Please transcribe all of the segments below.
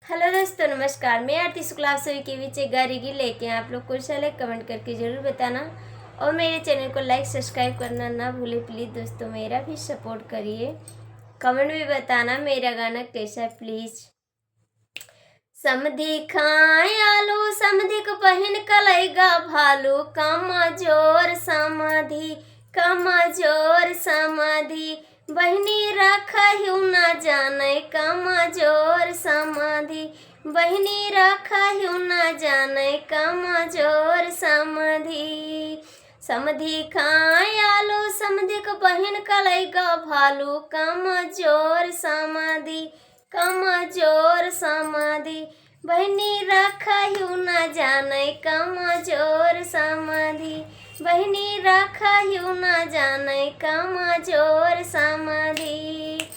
Hello दोस्तों, नमस्कार। मैं आरती शुक्ला आप सभी के बीच एक गारी की लेके आप लोग क्वेश्चन है कमेंट करके ज़रूर बताना और मेरे चैनल को लाइक सब्सक्राइब करना ना भूले प्लीज़ दोस्तों। मेरा भी सपोर्ट करिए, कमेंट में बताना मेरा गाना कैसा है प्लीज़। समधी खाए आलू समधी को बहन कलैगा भालू कमजोर समाधि कमजोर समाधि बहनी रखहु न जाने कमजोर समाधि बहनी रखहु न जाने कमजोर समाधि। समधी खाए आलू समधी को बहन कलैगा भालू कमजोर समाधि कमजोर समाधि बहनी रखहु न जाने कमजोर समाधि बहनी रखहु न जाने कमजोर समाधि।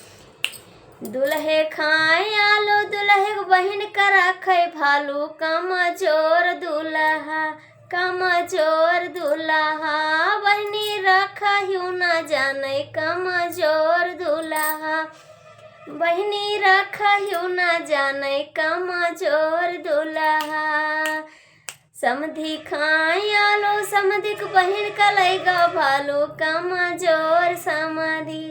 दुल्हे खाए आलू दुल्हे को बहन का रखे भालू कमजोर दुल्हा कमजोर दुल्हा बहनी रखहु न जाने कमजोर दुल्हा बहनी रखहु न जाने कमजोर दुल्हा। समधी खाए आलू समधी को बहन कलैगा भालू कमजोर समाधि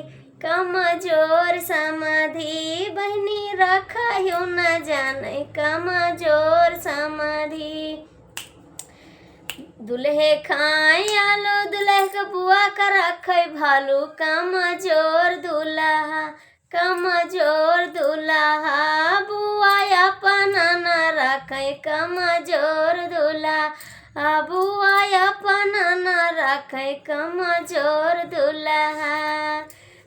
कमजोर समाधि बहनी रखहु न जाने कमजोर समाधि। दुल्हे खाए आलू दुल्हे का बुआ का रखे भालू कमजोर दुल्हा कमजोर दुल्हा बुआ अपना न रखे कमजोर दुल्हा बुआ अपना न रखे कमजोर दुल्हा।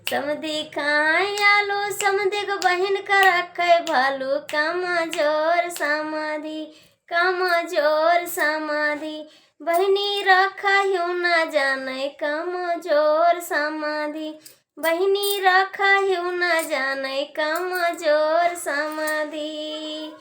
समधी खाए आलू समधी को बहन का रखे भालू कमजोर समाधि कमजोर समाधि बहनी रखहु न जाने कमजोर समाधि बहनी रखहु न जाने कमजोर समाधि।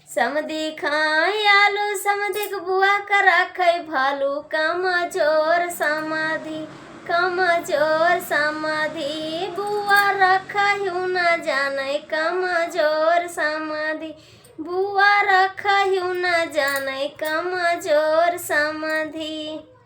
समधी खाए आलू समधी को बुआ का रखे भालू कमजोर समाधि कमजोर समाधि बुआ रखहु न जाने कमजोर समाधि बुआ रखहु न जाने कमजोर समाधि।